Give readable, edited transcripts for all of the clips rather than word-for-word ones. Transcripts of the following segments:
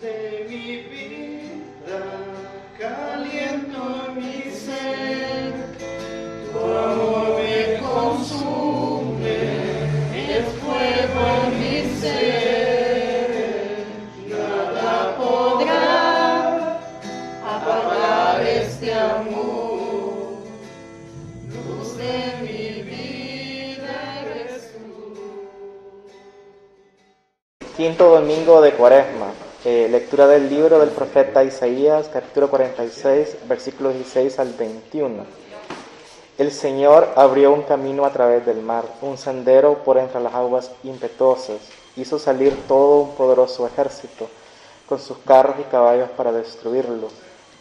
de mi vida, caliento mi ser, tu amor me consume, es fuego en mi ser, nada podrá apagar este amor, luz de mi vida eres tú. Quinto domingo de Cuaresma. Lectura del libro del profeta Isaías, capítulo 46, versículos 16 al 21. El Señor abrió un camino a través del mar, un sendero por entre las aguas impetuosas. Hizo salir todo un poderoso ejército, con sus carros y caballos para destruirlo.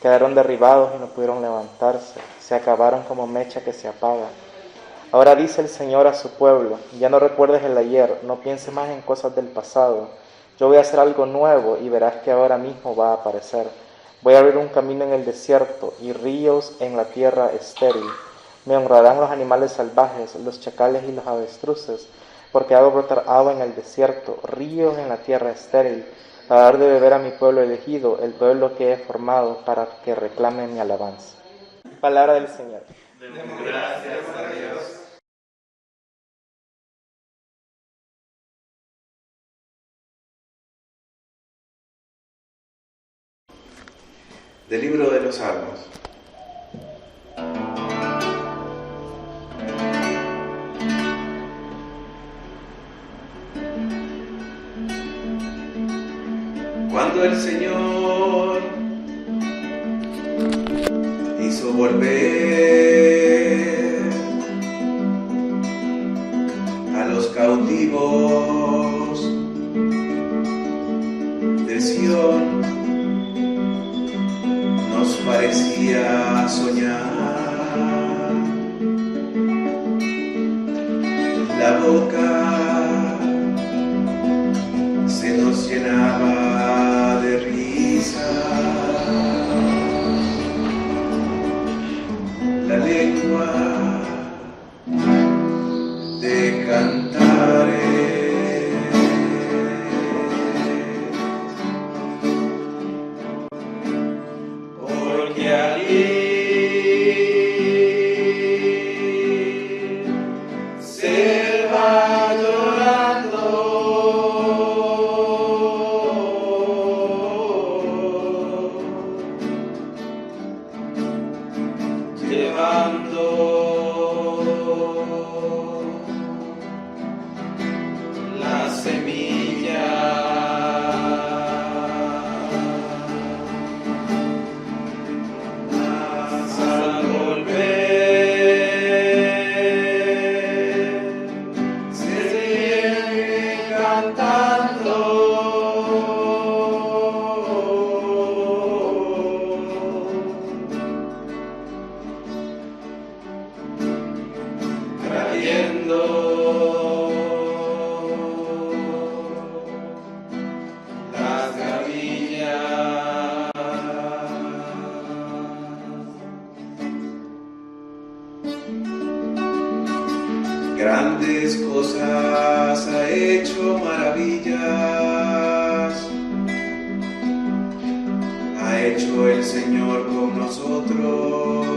Quedaron derribados y no pudieron levantarse, se acabaron como mecha que se apaga. Ahora dice el Señor a su pueblo: ya no recuerdes el ayer, no pienses más en cosas del pasado. Yo voy a hacer algo nuevo y verás que ahora mismo va a aparecer. Voy a abrir un camino en el desierto y ríos en la tierra estéril. Me honrarán los animales salvajes, los chacales y los avestruces, porque hago brotar agua en el desierto, ríos en la tierra estéril, para dar de beber a mi pueblo elegido, el pueblo que he formado, para que reclame mi alabanza. Palabra del Señor. Demos gracias a Dios. Del libro de los Salmos. Cuando el Señor hizo volver a los cautivos de Sión, nos parecía soñar. La boca se nos llenaba de risa, la lengua de cantares. Porque allí se va llorando, llevando la semilla. Al volver se sigue cantando, trayendo las gavillas. Grandes cosas ha hecho, maravillas ha hecho el Señor con nosotros.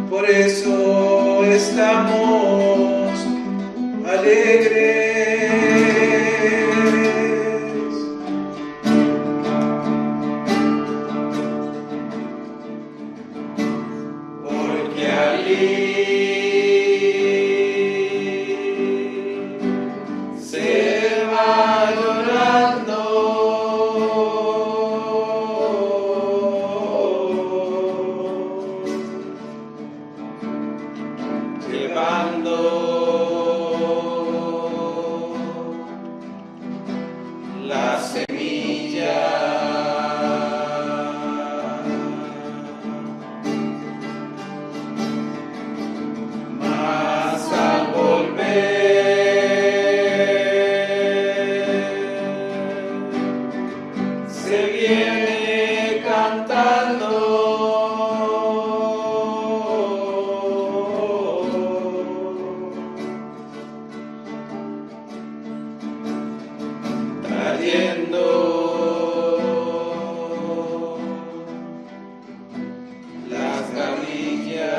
Por eso estamos alegres. Porque allí se va llorando, llevando las camillas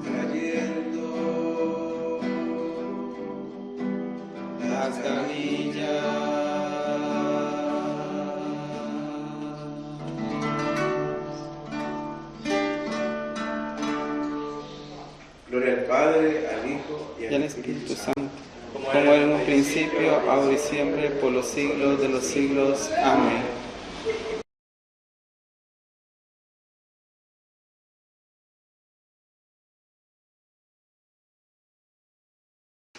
trayendo las camillas. Gloria al Padre, al Hijo y al Espíritu Santo, como era en un principio, ahora y siempre, por los siglos de los siglos. Amén.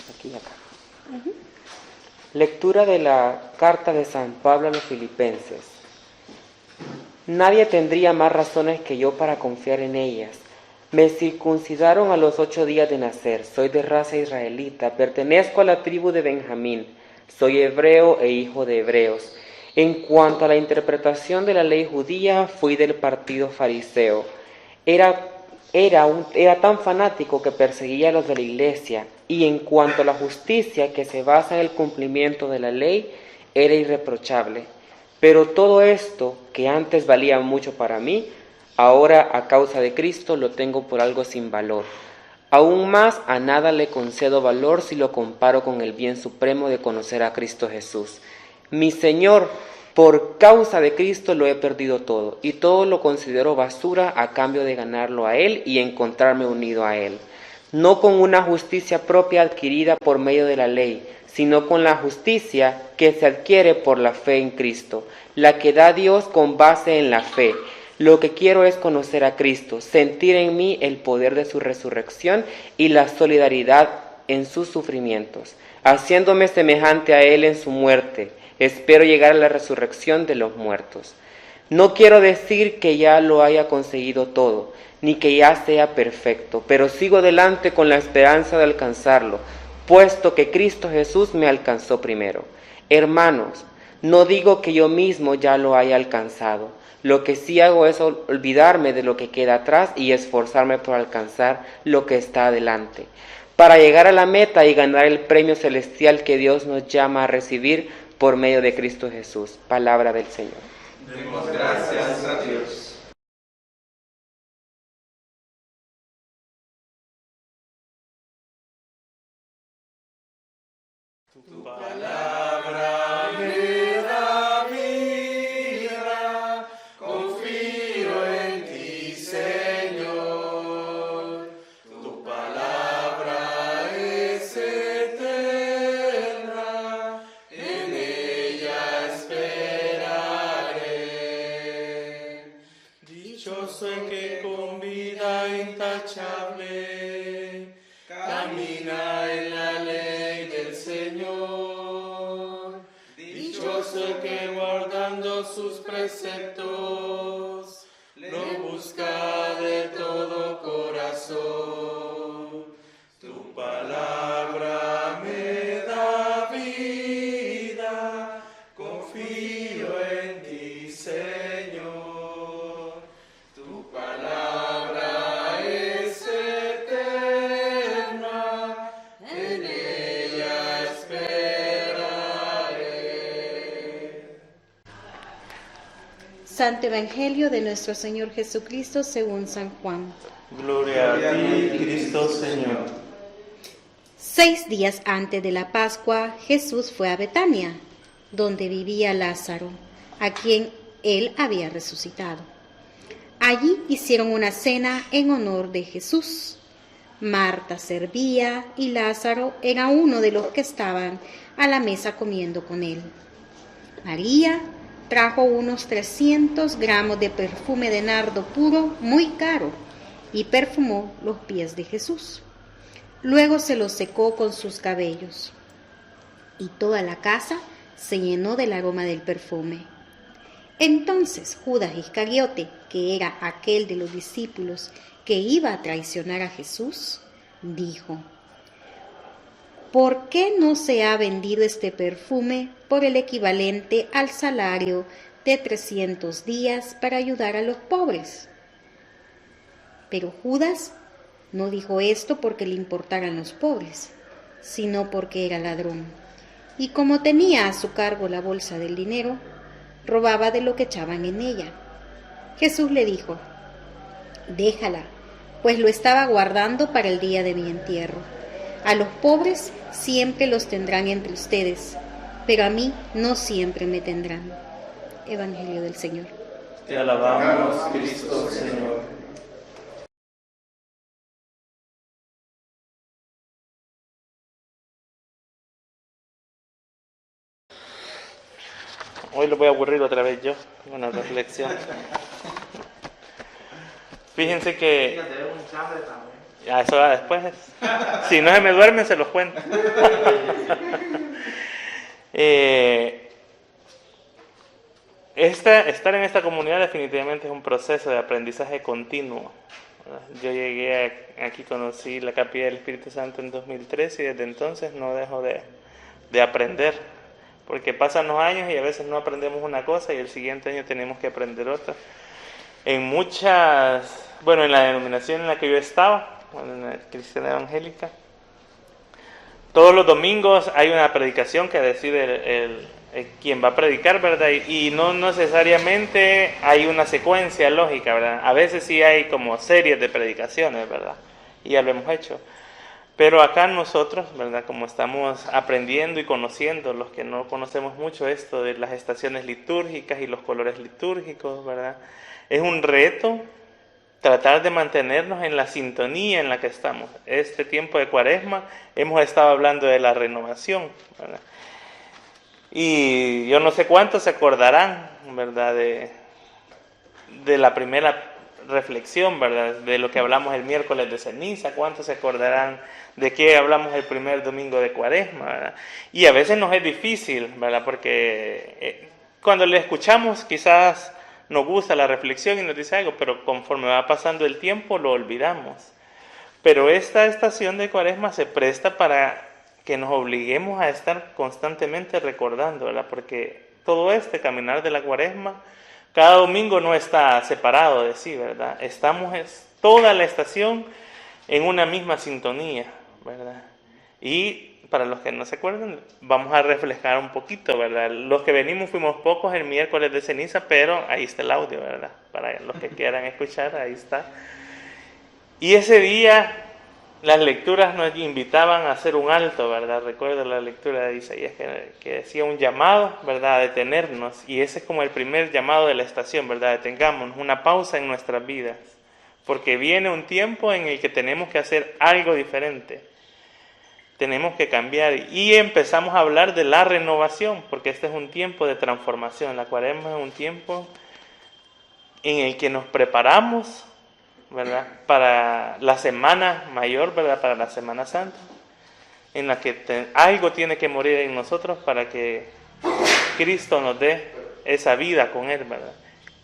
Aquí y acá. Lectura de la carta de San Pablo a los Filipenses. Nadie tendría más razones que yo para confiar en ellas. Me circuncidaron a los 8 días de nacer, soy de raza israelita, pertenezco a la tribu de Benjamín, soy hebreo e hijo de hebreos. En cuanto a la interpretación de la ley judía, fui del partido fariseo. Era tan fanático que perseguía a los de la iglesia, y en cuanto a la justicia que se basa en el cumplimiento de la ley, era irreprochable. Pero todo esto, que antes valía mucho para mí, ahora a causa de Cristo lo tengo por algo sin valor. Aún más, a nada le concedo valor si lo comparo con el bien supremo de conocer a Cristo Jesús. Mi Señor, por causa de Cristo lo he perdido todo, y todo lo considero basura a cambio de ganarlo a Él y encontrarme unido a Él. No con una justicia propia adquirida por medio de la ley, sino con la justicia que se adquiere por la fe en Cristo, la que da Dios con base en la fe. Lo que quiero es conocer a Cristo, sentir en mí el poder de su resurrección y la solidaridad en sus sufrimientos, haciéndome semejante a Él en su muerte. Espero llegar a la resurrección de los muertos. No quiero decir que ya lo haya conseguido todo, ni que ya sea perfecto, pero sigo adelante con la esperanza de alcanzarlo, puesto que Cristo Jesús me alcanzó primero. Hermanos, no digo que yo mismo ya lo haya alcanzado. Lo que sí hago es olvidarme de lo que queda atrás y esforzarme por alcanzar lo que está adelante, para llegar a la meta y ganar el premio celestial que Dios nos llama a recibir por medio de Cristo Jesús. Palabra del Señor. Demos gracias a Dios. Tu palabra me da vida, confío en ti, Señor. Tu palabra es eterna, en ella esperaré. Dichoso el que con vida intachable camina en la ley del Señor. Dichoso el que guardando sus preceptos lo busca de todo corazón. Tu palabra me da vida, confío en ti, Señor. Tu palabra es eterna, en ella esperaré. Santo Evangelio de nuestro Señor Jesucristo según San Juan. Gloria a ti, Cristo Señor. 6 días antes de la Pascua, Jesús fue a Betania, donde vivía Lázaro, a quien él había resucitado. Allí hicieron una cena en honor de Jesús. Marta servía y Lázaro era uno de los que estaban a la mesa comiendo con él. María trajo unos 300 gramos de perfume de nardo puro muy caro y perfumó los pies de Jesús. Luego se los secó con sus cabellos y toda la casa se llenó del aroma del perfume. Entonces Judas Iscariote, que era aquel de los discípulos que iba a traicionar a Jesús, dijo: ¿por qué no se ha vendido este perfume por el equivalente al salario de 300 días para ayudar a los pobres? Pero Judas no dijo esto porque le importaran los pobres, sino porque era ladrón. Y como tenía a su cargo la bolsa del dinero, robaba de lo que echaban en ella. Jesús le dijo: déjala, pues lo estaba guardando para el día de mi entierro. A los pobres siempre los tendrán entre ustedes, pero a mí no siempre me tendrán. Evangelio del Señor. Te alabamos, Cristo Señor. Hoy lo voy a aburrir otra vez yo, con una reflexión. Fíjense que... Ya, eso va después. Si no se me duermen, se los cuento. Estar en esta comunidad definitivamente es un proceso de aprendizaje continuo. Yo llegué aquí, conocí la Capilla del Espíritu Santo en 2013 y desde entonces no dejo de aprender. Porque pasan los años y a veces no aprendemos una cosa y el siguiente año tenemos que aprender otra. En la denominación en la que yo estaba, en la cristiana evangélica, todos los domingos hay una predicación que decide quien va a predicar, ¿verdad? Y no necesariamente hay una secuencia lógica, ¿verdad? A veces sí hay como series de predicaciones, ¿verdad? Y ya lo hemos hecho. Pero acá nosotros, ¿verdad? Como estamos aprendiendo y conociendo, los que no conocemos mucho esto de las estaciones litúrgicas y los colores litúrgicos, ¿verdad? Es un reto tratar de mantenernos en la sintonía en la que estamos. Este tiempo de Cuaresma hemos estado hablando de la renovación, ¿verdad? Y yo no sé cuántos se acordarán, ¿verdad? De la primera reflexión, ¿verdad? De lo que hablamos el miércoles de ceniza, cuántos se acordarán de qué hablamos el primer domingo de Cuaresma, ¿verdad? Y a veces nos es difícil, ¿verdad? Porque cuando le escuchamos quizás nos gusta la reflexión y nos dice algo, pero conforme va pasando el tiempo lo olvidamos. Pero esta estación de Cuaresma se presta para que nos obliguemos a estar constantemente recordando, ¿verdad? Porque todo este caminar de la Cuaresma, cada domingo no está separado de sí, ¿verdad? Estamos toda la estación en una misma sintonía, ¿verdad? Y para los que no se acuerdan, vamos a reflejar un poquito, ¿verdad? Los que venimos fuimos pocos el miércoles de ceniza, pero ahí está el audio, ¿verdad? Para los que quieran escuchar, ahí está. Y ese día las lecturas nos invitaban a hacer un alto, ¿verdad? Recuerdo la lectura de Isaías que decía un llamado, ¿verdad? A detenernos. Y ese es como el primer llamado de la estación, ¿verdad? Detengámonos, una pausa en nuestras vidas. Porque viene un tiempo en el que tenemos que hacer algo diferente. Tenemos que cambiar. Y empezamos a hablar de la renovación, porque este es un tiempo de transformación. La Cuaresma es un tiempo en el que nos preparamos, ¿verdad? Para la semana mayor, ¿verdad? Para la Semana Santa, en la que algo tiene que morir en nosotros para que Cristo nos dé esa vida con Él, ¿verdad?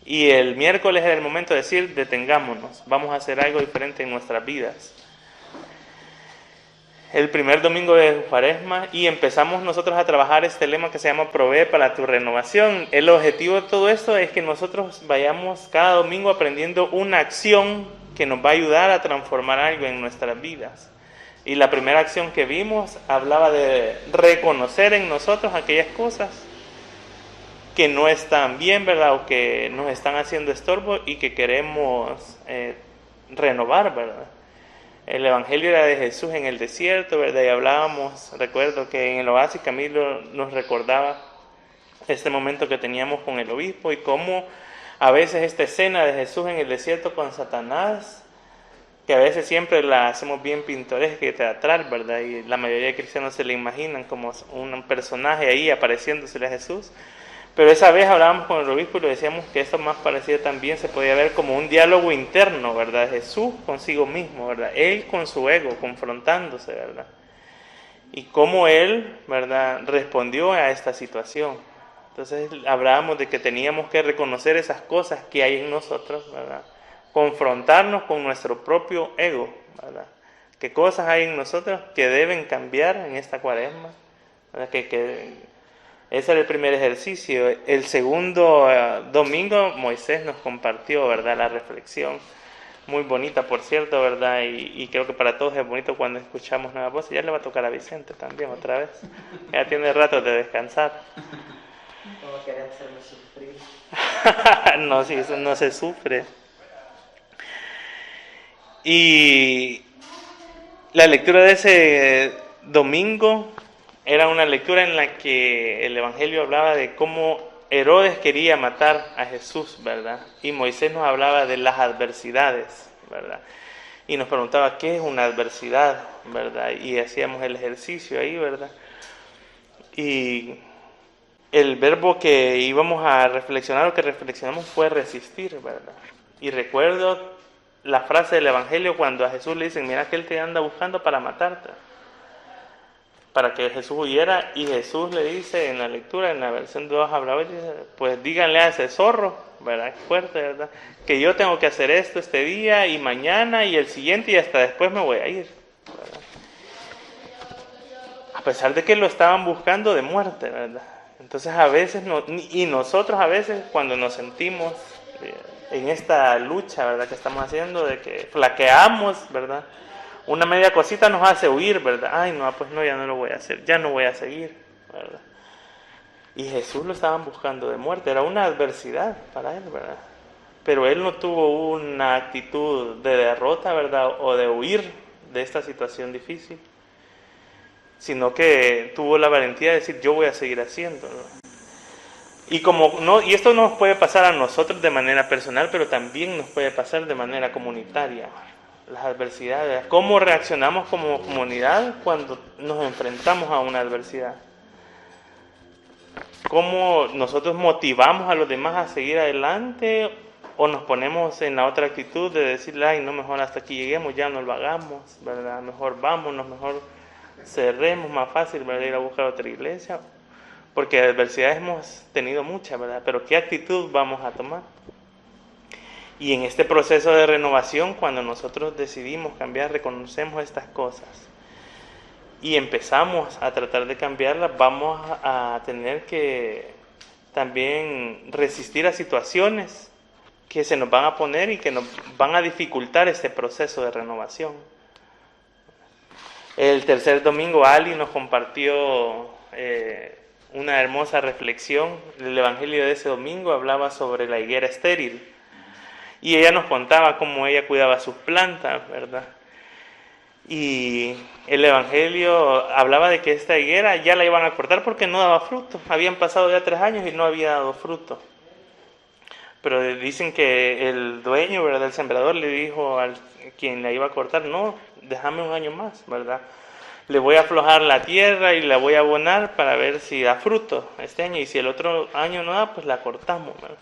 Y el miércoles es el momento de decir, detengámonos, vamos a hacer algo diferente en nuestras vidas. El primer domingo de Cuaresma y empezamos nosotros a trabajar este lema que se llama Provee para tu renovación. El objetivo de todo esto es que nosotros vayamos cada domingo aprendiendo una acción que nos va a ayudar a transformar algo en nuestras vidas. Y la primera acción que vimos hablaba de reconocer en nosotros aquellas cosas que no están bien, ¿verdad? O que nos están haciendo estorbo y que queremos renovar, ¿verdad? El Evangelio era de Jesús en el desierto, ¿verdad? Y hablábamos, recuerdo que en el oasis Camilo nos recordaba este momento que teníamos con el obispo y cómo a veces esta escena de Jesús en el desierto con Satanás, que a veces siempre la hacemos bien pintoresca y teatral, ¿verdad? Y la mayoría de cristianos se le imaginan como un personaje ahí apareciéndosele a Jesús. Pero esa vez hablábamos con el obispo y le decíamos que esto más parecía también, se podía ver como un diálogo interno, ¿verdad? Jesús consigo mismo, ¿verdad? Él con su ego, confrontándose, ¿verdad? Y cómo él, ¿verdad?, respondió a esta situación. Entonces hablábamos de que teníamos que reconocer esas cosas que hay en nosotros, ¿verdad? Confrontarnos con nuestro propio ego, ¿verdad? ¿Qué cosas hay en nosotros que deben cambiar en esta Cuaresma? ¿Verdad? Ese era el primer ejercicio. El segundo domingo Moisés nos compartió, ¿verdad?, la reflexión muy bonita, por cierto, ¿verdad? Y creo que para todos es bonito cuando escuchamos nuevas voces. Ya le va a tocar a Vicente también otra vez. Ya tiene rato de descansar. No quería hacerme sufrir. No, sí, eso no se sufre. Y la lectura de ese domingo era una lectura en la que el Evangelio hablaba de cómo Herodes quería matar a Jesús, ¿verdad? Y Moisés nos hablaba de las adversidades, ¿verdad? Y nos preguntaba qué es una adversidad, ¿verdad? Y hacíamos el ejercicio ahí, ¿verdad? Y el verbo que íbamos a reflexionar o que reflexionamos fue resistir, ¿verdad? Y recuerdo la frase del Evangelio cuando a Jesús le dicen, mira que él te anda buscando para matarte, para que Jesús huyera, y Jesús le dice en la lectura, en la versión 2 hablaba, pues díganle a ese zorro, ¿verdad? Fuerte, ¿verdad? Que yo tengo que hacer esto este día y mañana y el siguiente y hasta después me voy a ir, ¿verdad? A pesar de que lo estaban buscando de muerte, ¿verdad? Entonces a veces, y nosotros a veces cuando nos sentimos en esta lucha, ¿verdad? Que estamos haciendo, de que flaqueamos, ¿verdad? Una media cosita nos hace huir, ¿verdad? Ay, no, pues no, ya no lo voy a hacer, ya no voy a seguir, ¿verdad? Y Jesús lo estaban buscando de muerte, era una adversidad para él, ¿verdad? Pero él no tuvo una actitud de derrota, ¿verdad? O de huir de esta situación difícil, sino que tuvo la valentía de decir, yo voy a seguir haciéndolo. Y esto nos puede pasar a nosotros de manera personal, pero también nos puede pasar de manera comunitaria. Las adversidades, cómo reaccionamos como comunidad cuando nos enfrentamos a una adversidad, cómo nosotros motivamos a los demás a seguir adelante o nos ponemos en la otra actitud de decirle, ay, no, mejor hasta aquí lleguemos, ya no lo hagamos, ¿verdad? Mejor vámonos, mejor cerremos, más fácil, ¿verdad? Ir a buscar otra iglesia, porque adversidades hemos tenido muchas, ¿verdad? Pero ¿qué actitud vamos a tomar? Y en este proceso de renovación, cuando nosotros decidimos cambiar, reconocemos estas cosas y empezamos a tratar de cambiarlas, vamos a tener que también resistir a situaciones que se nos van a poner y que nos van a dificultar este proceso de renovación. El tercer domingo Ali nos compartió una hermosa reflexión. El evangelio de ese domingo hablaba sobre la higuera estéril. Y ella nos contaba cómo ella cuidaba sus plantas, ¿verdad? Y el evangelio hablaba de que esta higuera ya la iban a cortar porque no daba fruto. Habían pasado ya 3 años y no había dado fruto. Pero dicen que el dueño, ¿verdad? El sembrador le dijo a quien la iba a cortar, no, déjame 1 año más, ¿verdad? Le voy a aflojar la tierra y la voy a abonar para ver si da fruto este año. Y si el otro año no da, pues la cortamos, ¿verdad?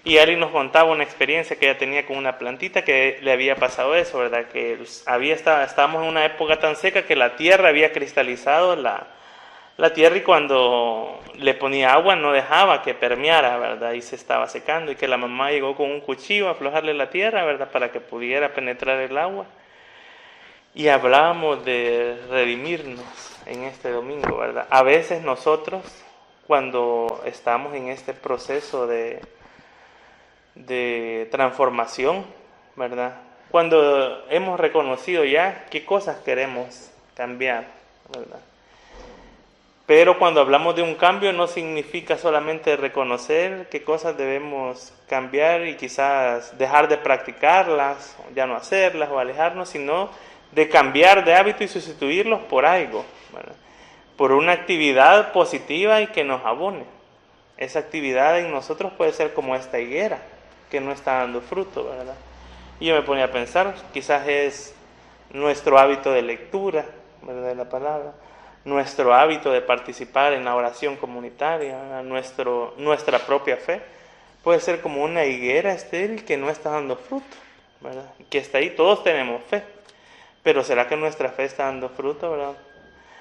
Y Ari nos contaba una experiencia que ella tenía con una plantita que le había pasado eso, ¿verdad? Que estábamos en una época tan seca que la tierra había cristalizado la tierra y cuando le ponía agua no dejaba que permeara, ¿verdad? Y se estaba secando y que la mamá llegó con un cuchillo a aflojarle la tierra, ¿verdad? Para que pudiera penetrar el agua. Y hablábamos de redimirnos en este domingo, ¿verdad? A veces nosotros, cuando estamos en este proceso de transformación, ¿verdad? Cuando hemos reconocido ya qué cosas queremos cambiar, ¿verdad? Pero cuando hablamos de un cambio no significa solamente reconocer qué cosas debemos cambiar y quizás dejar de practicarlas, ya no hacerlas o alejarnos, sino de cambiar de hábito y sustituirlos por algo, ¿verdad? Por una actividad positiva y que nos abone. Esa actividad en nosotros puede ser como esta higuera, que no está dando fruto, ¿verdad? Y yo me ponía a pensar, quizás es nuestro hábito de lectura, ¿verdad? De la palabra, nuestro hábito de participar en la oración comunitaria, nuestra propia fe, puede ser como una higuera estéril que no está dando fruto, ¿verdad? Que está ahí, todos tenemos fe, pero ¿será que nuestra fe está dando fruto, verdad?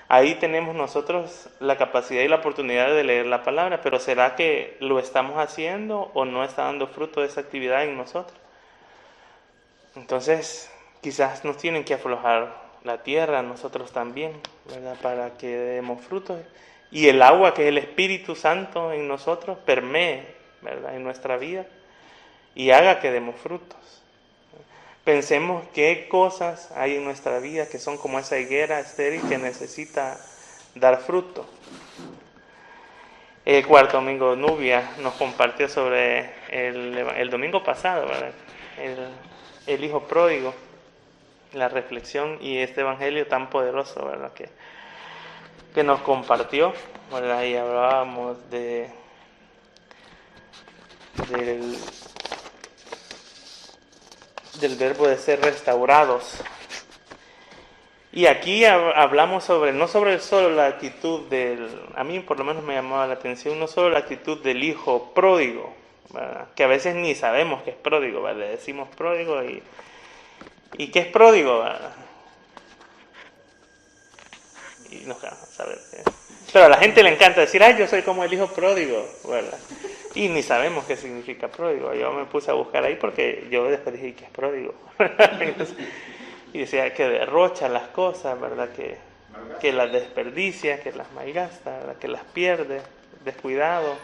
Ahí tenemos nosotros la capacidad y la oportunidad de leer la palabra, pero ¿será que lo estamos haciendo o no está dando fruto de esa actividad en nosotros? Entonces, quizás nos tienen que aflojar la tierra, nosotros también, ¿verdad? Para que demos frutos. Y el agua, que es el Espíritu Santo en nosotros, permee, ¿verdad? En nuestra vida y haga que demos frutos. pensemos qué cosas hay en nuestra vida que son como esa higuera estéril que necesita dar fruto. El cuarto domingo, Nubia nos compartió sobre el domingo pasado, ¿verdad? El hijo pródigo, la reflexión y este evangelio tan poderoso, ¿verdad? Que nos compartió, ¿verdad? Y hablábamos del verbo de ser restaurados. Y aquí hablamos no sobre solo la actitud a mí por lo menos me llamaba la atención, no solo la actitud del hijo pródigo, ¿verdad? Que a veces ni sabemos que es pródigo, ¿verdad? Le decimos pródigo y ¿qué es pródigo? ¿Verdad? Y no saber qué. Pero a la gente le encanta decir, ay, yo soy como el hijo pródigo, ¿verdad? Y ni sabemos qué significa pródigo. Yo me puse a buscar ahí porque yo después dije, ¿qué es pródigo? Entonces, y decía que derrocha las cosas, ¿verdad? Que las desperdicia, que las malgasta, ¿verdad? Que las pierde, descuidado.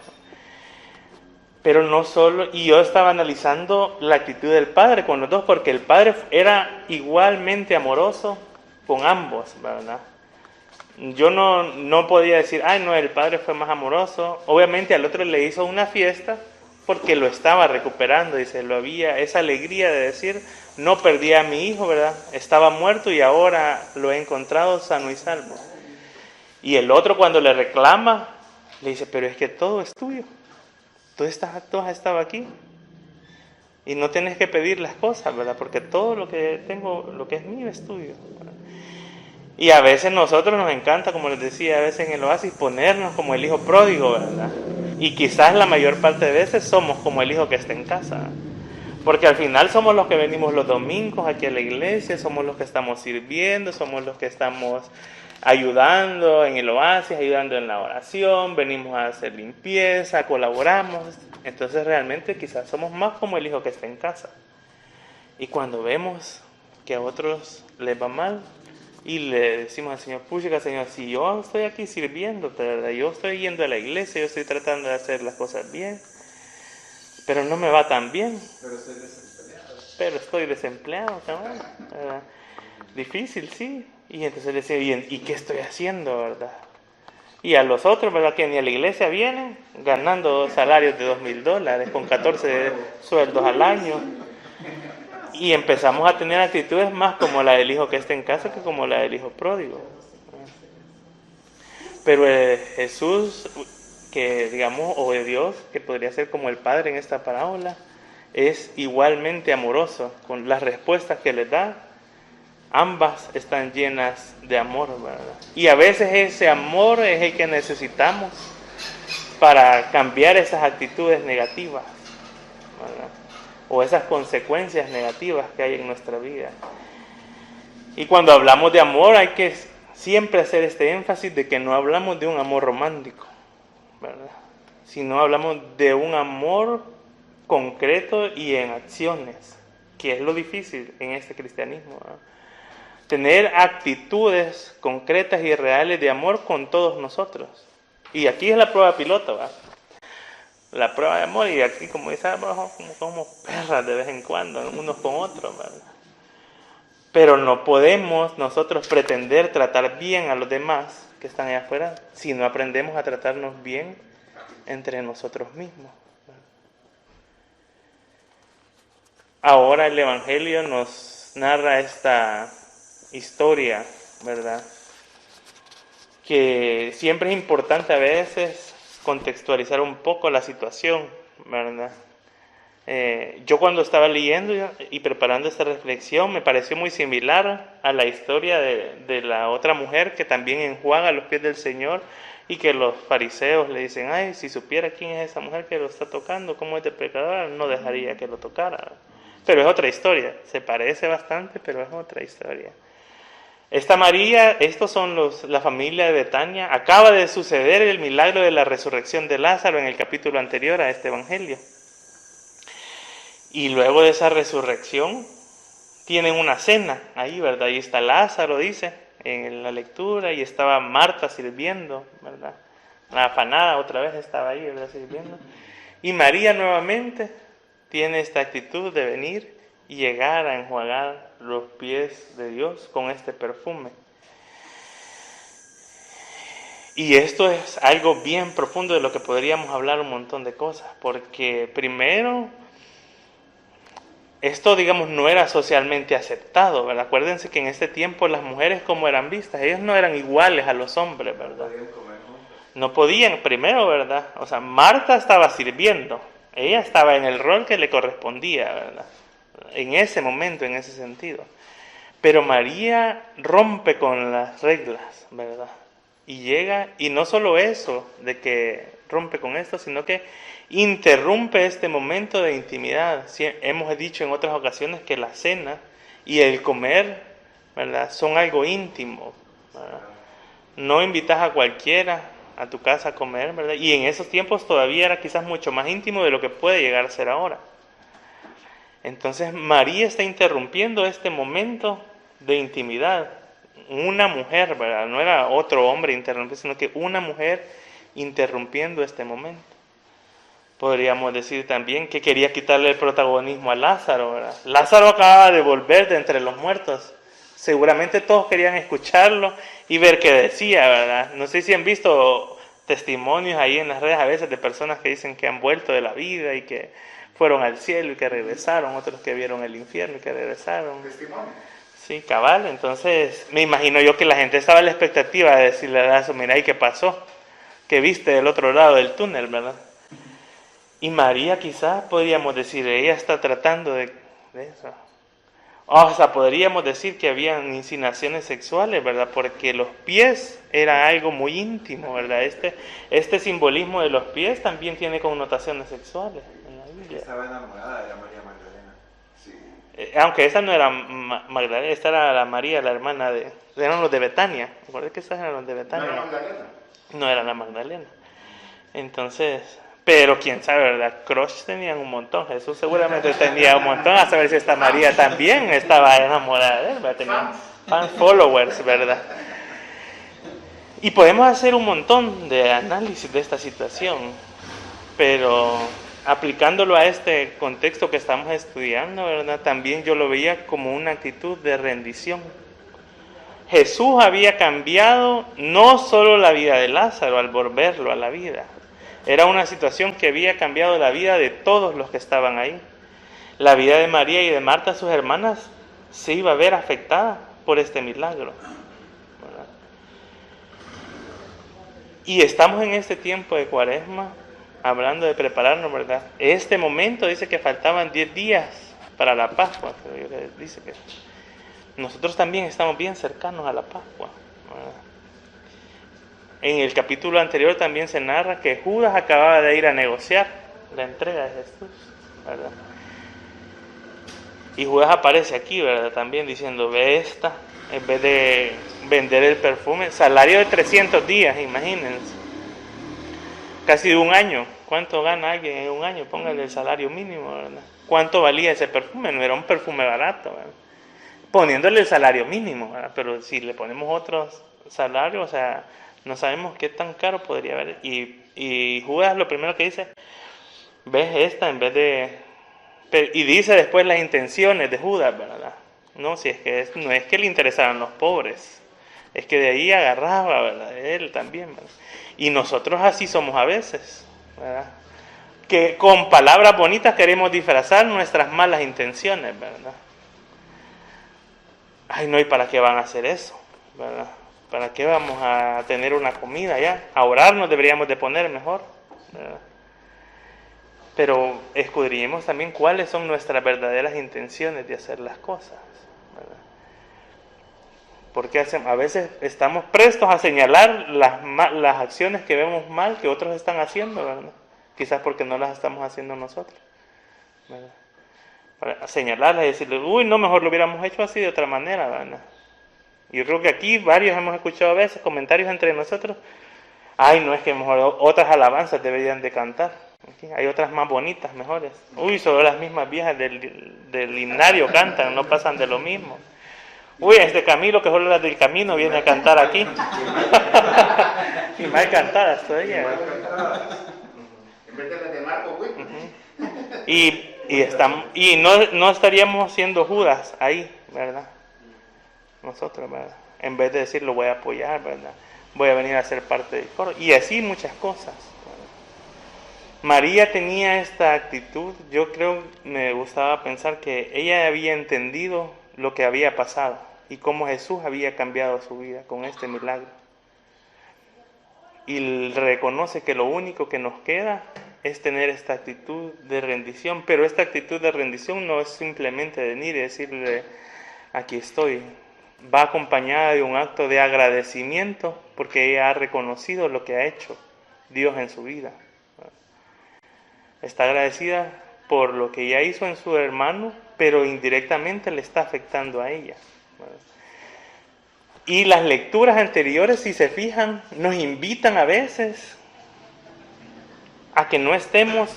Pero no solo, y yo estaba analizando la actitud del padre con los dos, porque el padre era igualmente amoroso con ambos, ¿verdad? Yo no podía decir, ay no, el padre fue más amoroso. Obviamente al otro le hizo una fiesta porque lo estaba recuperando, dice, esa alegría de decir, no perdí a mi hijo, ¿verdad? Estaba muerto y ahora lo he encontrado sano y salvo. Y el otro cuando le reclama, le dice, pero es que todo es tuyo. Tú has estado aquí. Y no tienes que pedir las cosas, ¿verdad? Porque todo lo que tengo, lo que es mío es tuyo, ¿verdad? Y a veces nosotros nos encanta, como les decía, a veces en el oasis, ponernos como el hijo pródigo, ¿verdad? Y quizás la mayor parte de veces somos como el hijo que está en casa. Porque al final somos los que venimos los domingos aquí a la iglesia, somos los que estamos sirviendo, somos los que estamos ayudando en el oasis, ayudando en la oración, venimos a hacer limpieza, colaboramos. Entonces realmente quizás somos más como el hijo que está en casa. Y cuando vemos que a otros les va mal, y le decimos al Señor, pucha Señor, si yo estoy aquí sirviéndote, ¿verdad? Yo estoy yendo a la iglesia, yo estoy tratando de hacer las cosas bien, pero no me va tan bien. Pero estoy desempleado, ¿verdad? Difícil, sí. Y entonces le decía, ¿y qué estoy haciendo, verdad? Y a los otros, ¿verdad? Que ni a la iglesia vienen, ganando salarios de $2,000, con 14 sueldos al año. Y empezamos a tener actitudes más como la del hijo que está en casa que como la del hijo pródigo. Pero Jesús, que digamos, o de Dios, que podría ser como el Padre en esta parábola, es igualmente amoroso con las respuestas que les da. Ambas están llenas de amor, ¿verdad? Y a veces ese amor es el que necesitamos para cambiar esas actitudes negativas, ¿verdad? O esas consecuencias negativas que hay en nuestra vida. Y cuando hablamos de amor hay que siempre hacer este énfasis de que no hablamos de un amor romántico, ¿verdad? Sino hablamos de un amor concreto y en acciones, que es lo difícil en este cristianismo, ¿verdad? Tener actitudes concretas y reales de amor con todos nosotros. Y aquí es la prueba piloto, ¿verdad? La prueba de amor, y aquí como dice, como perras de vez en cuando, unos con otros, ¿verdad? Pero no podemos nosotros pretender tratar bien a los demás que están allá afuera si no aprendemos a tratarnos bien entre nosotros mismos, ¿verdad? Ahora el Evangelio nos narra esta historia, ¿verdad? Que siempre es importante a veces contextualizar un poco la situación, ¿verdad? Yo cuando estaba leyendo y preparando esta reflexión me pareció muy similar a la historia de la otra mujer que también enjuaga los pies del Señor y que los fariseos le dicen, ay, si supiera quién es esa mujer que lo está tocando, cómo es de pecadora, no dejaría que lo tocara. Pero es otra historia, se parece bastante, pero es otra historia. Esta María, estos son la familia de Betania. Acaba de suceder el milagro de la resurrección de Lázaro en el capítulo anterior a este evangelio. Y luego de esa resurrección tienen una cena ahí, ¿verdad? Ahí está Lázaro, dice, en la lectura, y estaba Marta sirviendo, ¿verdad? La afanada otra vez estaba ahí, ¿verdad? Sirviendo. Y María nuevamente tiene esta actitud de venir y llegar a enjuagar los pies de Dios con este perfume. Y esto es algo bien profundo de lo que podríamos hablar un montón de cosas, porque primero, esto digamos no era socialmente aceptado, ¿verdad? Acuérdense que en este tiempo las mujeres como eran vistas, ellas no eran iguales a los hombres, ¿verdad? No podían primero, ¿verdad? O sea, Marta estaba sirviendo, ella estaba en el rol que le correspondía, ¿verdad? En ese momento, en ese sentido. Pero María rompe con las reglas, ¿verdad? Y llega, y no solo eso, de que rompe con esto, sino que interrumpe este momento de intimidad. Hemos dicho en otras ocasiones que la cena y el comer, ¿verdad?, son algo íntimo, ¿verdad? No invitas a cualquiera a tu casa a comer, ¿verdad? Y en esos tiempos todavía era quizás mucho más íntimo de lo que puede llegar a ser ahora. Entonces María está interrumpiendo este momento de intimidad. Una mujer, ¿verdad? No era otro hombre interrumpiendo, sino que una mujer interrumpiendo este momento. Podríamos decir también que quería quitarle el protagonismo a Lázaro, ¿verdad? Lázaro acababa de volver de entre los muertos. Seguramente todos querían escucharlo y ver qué decía, ¿verdad? No sé si han visto testimonios ahí en las redes a veces de personas que dicen que han vuelto de la vida y que fueron al cielo y que regresaron, otros que vieron el infierno y que regresaron. ¿Testimonio? Sí, cabal. Entonces me imagino yo que la gente estaba a la expectativa de decirle a Lázaro, mira, ¿y qué pasó? ¿Qué viste del otro lado del túnel, verdad? Y María quizás podríamos decir, ella está tratando de eso. O sea, podríamos decir que habían insinuaciones sexuales, ¿verdad? Porque los pies era algo muy íntimo, ¿verdad? Este simbolismo de los pies también tiene connotaciones sexuales en la Biblia. Estaba enamorada de la María Magdalena. Sí. Aunque esta no era Magdalena, esta era la María, la hermana eran los de Betania. ¿Recuerdas que estas eran los de Betania? ¿No era Magdalena? No era la Magdalena. Entonces, pero quién sabe, ¿verdad? Crush tenían un montón. Jesús seguramente tenía un montón. A saber si esta María también estaba enamorada de él, ¿verdad? Tenía fan followers, ¿verdad? Y podemos hacer un montón de análisis de esta situación, pero aplicándolo a este contexto que estamos estudiando, ¿verdad? También yo lo veía como una actitud de rendición. Jesús había cambiado no solo la vida de Lázaro al volverlo a la vida. Era una situación que había cambiado la vida de todos los que estaban ahí. La vida de María y de Marta, sus hermanas, se iba a ver afectada por este milagro, ¿verdad? Y estamos en este tiempo de Cuaresma, hablando de prepararnos, ¿verdad? Este momento dice que faltaban 10 días para la Pascua, pero dice que nosotros también estamos bien cercanos a la Pascua, ¿verdad? En el capítulo anterior también se narra que Judas acababa de ir a negociar la entrega de Jesús, ¿verdad? Y Judas aparece aquí, ¿verdad? También diciendo, ve esta, en vez de vender el perfume, salario de 300 días, imagínense. Casi de un año. ¿Cuánto gana alguien en un año? Póngale el salario mínimo, ¿verdad? ¿Cuánto valía ese perfume? No era un perfume barato, ¿verdad? Poniéndole el salario mínimo, ¿verdad? Pero si le ponemos otros salarios, o sea, no sabemos qué tan caro podría haber. Y Judas lo primero que dice, ves esta en vez de... Y dice después las intenciones de Judas, ¿verdad? No, si es que no es que le interesaran los pobres, es que de ahí agarraba, ¿verdad? Él también, ¿verdad? Y nosotros así somos a veces, ¿verdad? Que con palabras bonitas queremos disfrazar nuestras malas intenciones, ¿verdad? Ay, no, ¿y para qué van a hacer eso? ¿Verdad? ¿Para qué vamos a tener una comida ya? A orar nos deberíamos de poner mejor, ¿verdad? Pero escudriñemos también cuáles son nuestras verdaderas intenciones de hacer las cosas, ¿verdad? Porque a veces estamos prestos a señalar las acciones que vemos mal que otros están haciendo, ¿verdad? Quizás porque no las estamos haciendo nosotros, ¿verdad? Para señalarlas y decirle, uy, no, mejor lo hubiéramos hecho así de otra manera, ¿verdad? Yo creo que aquí varios hemos escuchado a veces comentarios entre nosotros, ay, no, es que mejor otras alabanzas deberían de cantar. Aquí hay otras más bonitas, mejores. Uy, solo las mismas viejas del himnario cantan, no pasan de lo mismo. Uy, este Camilo, que solo las del camino viene a cantar aquí. Y mal cantadas todavía. En vez de las de Marco, güey. Y no estaríamos siendo Judas ahí, ¿verdad? Nosotros, ¿verdad? En vez de decir lo voy a apoyar, ¿verdad? Voy a venir a ser parte del coro. Y así muchas cosas. María tenía esta actitud. Yo creo, me gustaba pensar que ella había entendido lo que había pasado y cómo Jesús había cambiado su vida con este milagro. Y reconoce que lo único que nos queda es tener esta actitud de rendición. Pero esta actitud de rendición no es simplemente venir y decirle, aquí estoy. Va acompañada de un acto de agradecimiento porque ella ha reconocido lo que ha hecho Dios en su vida. Está agradecida por lo que ella hizo en su hermano, pero indirectamente le está afectando a ella. Y las lecturas anteriores, si se fijan, nos invitan a veces a que no estemos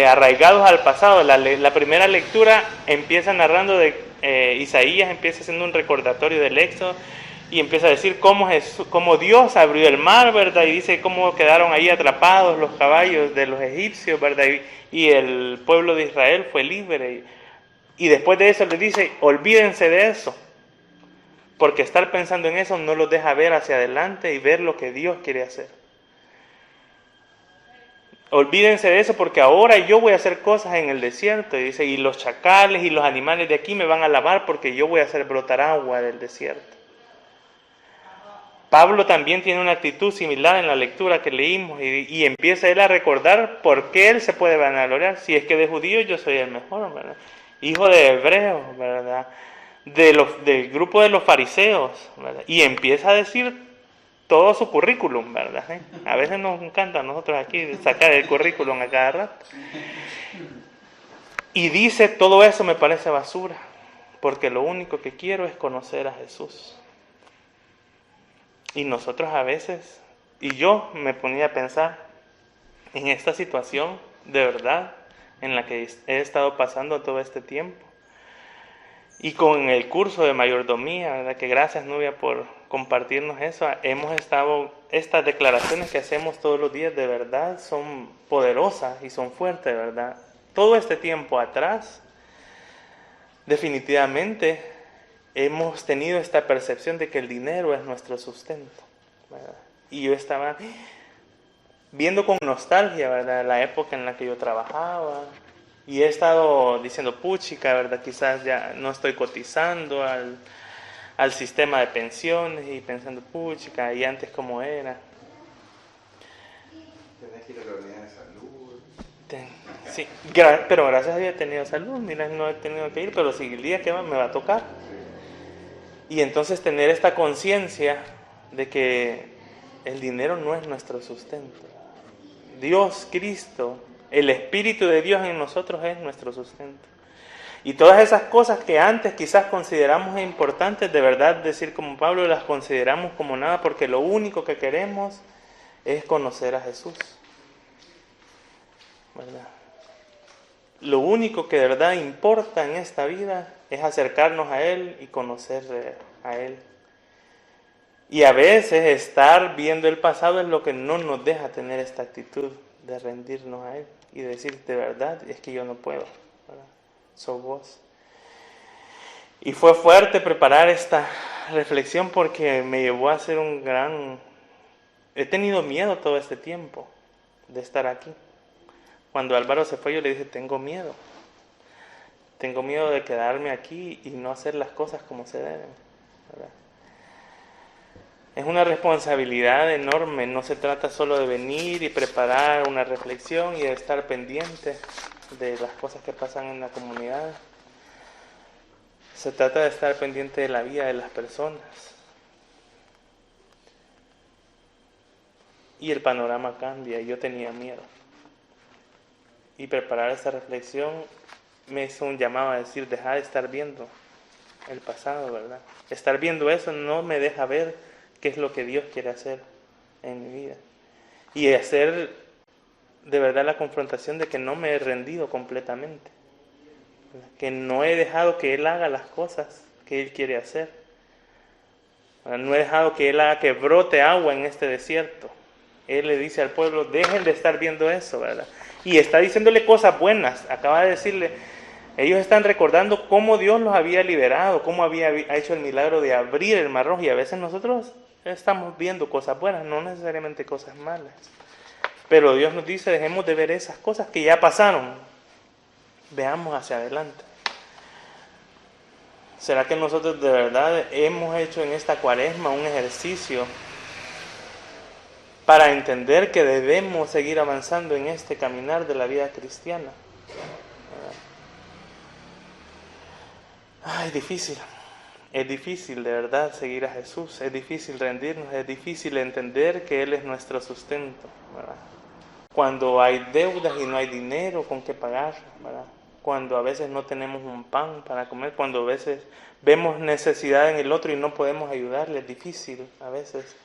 arraigados al pasado. La primera lectura empieza narrando Isaías, empieza haciendo un recordatorio del Éxodo y empieza a decir cómo Dios abrió el mar, ¿verdad? Y dice cómo quedaron ahí atrapados los caballos de los egipcios, ¿verdad? Y el pueblo de Israel fue libre. Y después de eso les dice, olvídense de eso, porque estar pensando en eso no los deja ver hacia adelante y ver lo que Dios quiere hacer. Olvídense de eso porque ahora yo voy a hacer cosas en el desierto. Y dice, y los chacales y los animales de aquí me van a lavar porque yo voy a hacer brotar agua del desierto. Pablo también tiene una actitud similar en la lectura que leímos y empieza él a recordar por qué él se puede vanagloriar. Si es que de judío yo soy el mejor, ¿verdad? Hijo de hebreos, ¿verdad? Del grupo de los fariseos, ¿verdad? Y empieza a decir todo su currículum, ¿verdad? A veces nos encanta a nosotros aquí sacar el currículum a cada rato. Y dice, todo eso me parece basura, porque lo único que quiero es conocer a Jesús. Y nosotros a veces, y yo me ponía a pensar en esta situación de verdad en la que he estado pasando todo este tiempo. Y con el curso de mayordomía, ¿verdad? Que gracias Nubia por compartirnos eso. Estas declaraciones que hacemos todos los días de verdad son poderosas y son fuertes, ¿verdad? Todo este tiempo atrás, definitivamente hemos tenido esta percepción de que el dinero es nuestro sustento, ¿verdad? Y yo estaba viendo con nostalgia, ¿verdad? La época en la que yo trabajaba. Y he estado diciendo, puchica, ¿verdad? Quizás ya no estoy cotizando al sistema de pensiones y pensando, puchica, ¿y antes cómo era? Tenés que ir a la unidad de salud. Sí, pero gracias a Dios he tenido salud, mira, no he tenido que ir, pero si el día que va me va a tocar. Y entonces tener esta conciencia de que el dinero no es nuestro sustento. Dios, Cristo, el Espíritu de Dios en nosotros es nuestro sustento. Y todas esas cosas que antes quizás consideramos importantes, de verdad decir como Pablo, las consideramos como nada porque lo único que queremos es conocer a Jesús, ¿verdad? Lo único que de verdad importa en esta vida es acercarnos a Él y conocer a Él. Y a veces estar viendo el pasado es lo que no nos deja tener esta actitud de rendirnos a Él y decir, de verdad, es que yo no puedo, ¿verdad? Sos vos. Y fue fuerte preparar esta reflexión porque me llevó a hacer He tenido miedo todo este tiempo de estar aquí. Cuando Álvaro se fue yo le dije, tengo miedo. Tengo miedo de quedarme aquí y no hacer las cosas como se deben, ¿verdad? Es una responsabilidad enorme, no se trata solo de venir y preparar una reflexión y de estar pendiente de las cosas que pasan en la comunidad. Se trata de estar pendiente de la vida de las personas. Y el panorama cambia y yo tenía miedo. Y preparar esa reflexión me hizo un llamado a decir, deja de estar viendo el pasado, ¿verdad? Estar viendo eso no me deja ver qué es lo que Dios quiere hacer en mi vida. Y hacer de verdad la confrontación de que no me he rendido completamente. Que no he dejado que Él haga las cosas que Él quiere hacer. No he dejado que Él haga que brote agua en este desierto. Él le dice al pueblo, dejen de estar viendo eso, ¿verdad? Y está diciéndole cosas buenas. Acaba de decirle, ellos están recordando cómo Dios los había liberado, cómo había hecho el milagro de abrir el mar rojo. Y a veces nosotros estamos viendo cosas buenas, no necesariamente cosas malas. Pero Dios nos dice, dejemos de ver esas cosas que ya pasaron. Veamos hacia adelante. ¿Será que nosotros de verdad hemos hecho en esta cuaresma un ejercicio para entender que debemos seguir avanzando en este caminar de la vida cristiana? Es difícil de verdad seguir a Jesús, es difícil rendirnos, es difícil entender que Él es nuestro sustento, ¿verdad? Cuando hay deudas y no hay dinero con qué pagar, ¿verdad? Cuando a veces no tenemos un pan para comer, cuando a veces vemos necesidad en el otro y no podemos ayudarle, es difícil a veces.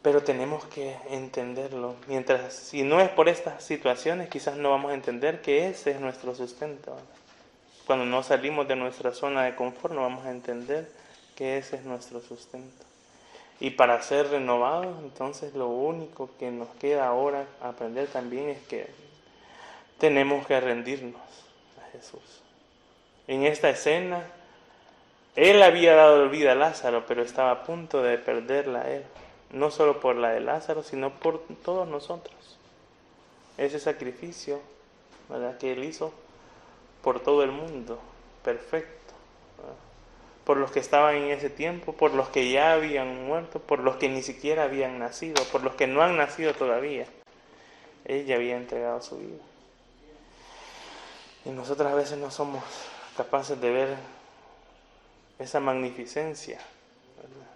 Pero tenemos que entenderlo. Mientras, si no es por estas situaciones, quizás no vamos a entender que ese es nuestro sustento, ¿verdad? Cuando no salimos de nuestra zona de confort, no vamos a entender que ese es nuestro sustento. Y para ser renovados, entonces lo único que nos queda ahora aprender también es que tenemos que rendirnos a Jesús. En esta escena, Él había dado vida a Lázaro, pero estaba a punto de perderla a Él. No solo por la de Lázaro, sino por todos nosotros. Ese sacrificio, ¿verdad?, que Él hizo por todo el mundo, perfecto, ¿verdad?, por los que estaban en ese tiempo, por los que ya habían muerto, por los que ni siquiera habían nacido, por los que no han nacido todavía. Él ya había entregado su vida. Y nosotros a veces no somos capaces de ver esa magnificencia, ¿verdad?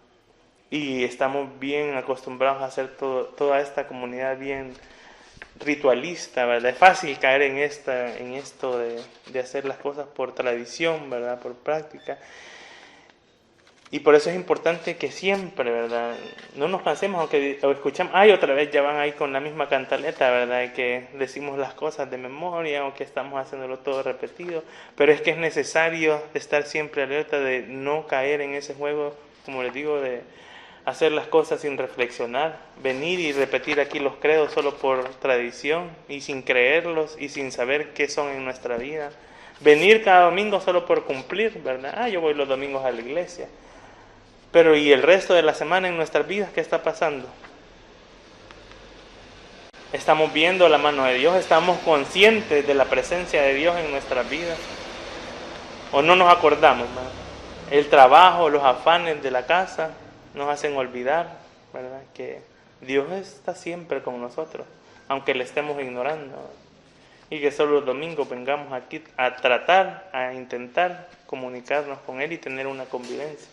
Y estamos bien acostumbrados a hacer toda esta comunidad bien ritualista, ¿verdad? Es fácil caer en esto de hacer las cosas por tradición, ¿verdad?, por práctica. Y por eso es importante que siempre, ¿verdad?, no nos cansemos, aunque escuchamos, otra vez ya van ahí con la misma cantaleta, ¿verdad?, que decimos las cosas de memoria o que estamos haciéndolo todo repetido, pero es que es necesario estar siempre alerta de no caer en ese juego, como les digo, de hacer las cosas sin reflexionar, venir y repetir aquí los credos solo por tradición y sin creerlos y sin saber qué son en nuestra vida, venir cada domingo solo por cumplir, ¿verdad? Yo voy los domingos a la iglesia. Pero ¿y el resto de la semana en nuestras vidas qué está pasando? ¿Estamos viendo la mano de Dios? ¿Estamos conscientes de la presencia de Dios en nuestras vidas? ¿O no nos acordamos, ¿verdad? El trabajo, los afanes de la casa nos hacen olvidar, ¿verdad?, que Dios está siempre con nosotros, aunque le estemos ignorando, ¿verdad? Y que solo los domingos vengamos aquí a tratar, a intentar comunicarnos con Él y tener una convivencia.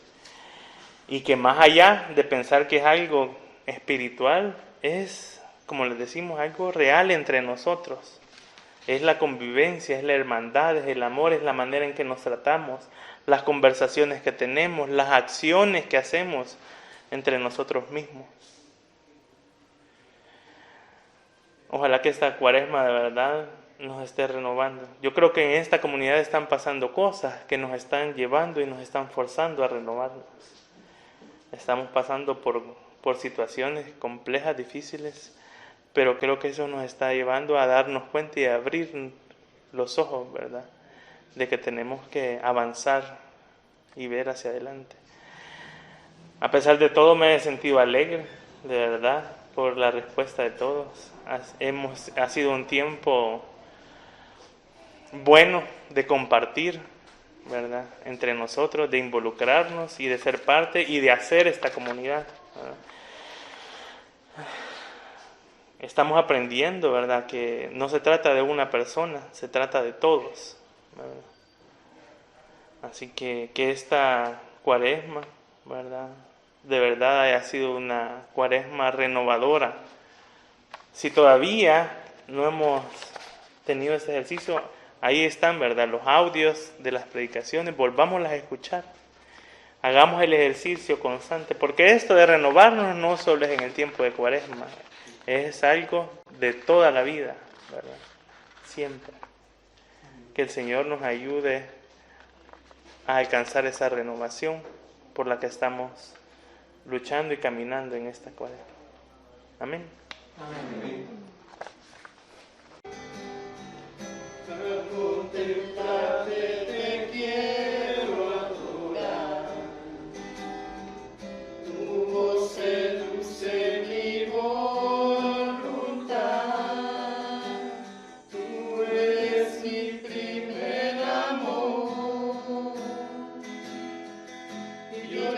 Y que más allá de pensar que es algo espiritual, es, como les decimos, algo real entre nosotros. Es la convivencia, es la hermandad, es el amor, es la manera en que nos tratamos, las conversaciones que tenemos, las acciones que hacemos entre nosotros mismos. Ojalá que esta cuaresma de verdad nos esté renovando. Yo creo que en esta comunidad están pasando cosas que nos están llevando y nos están forzando a renovarnos. Estamos pasando por situaciones complejas, difíciles, pero creo que eso nos está llevando a darnos cuenta y a abrir los ojos, ¿verdad?, de que tenemos que avanzar y ver hacia adelante. A pesar de todo, me he sentido alegre, de verdad, por la respuesta de todos. Ha sido un tiempo bueno de compartir, ¿verdad?, entre nosotros, de involucrarnos y de ser parte y de hacer esta comunidad, ¿verdad? Estamos aprendiendo, ¿verdad?, que no se trata de una persona, se trata de todos, ¿verdad? Así que esta cuaresma, ¿verdad?, de verdad haya sido una cuaresma renovadora. Si todavía no hemos tenido ese ejercicio, ahí están, ¿verdad?, los audios de las predicaciones, volvámoslas a escuchar. Hagamos el ejercicio constante, porque esto de renovarnos no solo es en el tiempo de cuaresma, es algo de toda la vida, ¿verdad?, siempre. Que el Señor nos ayude a alcanzar esa renovación por la que estamos luchando y caminando en esta cuaresma. Amén. Yo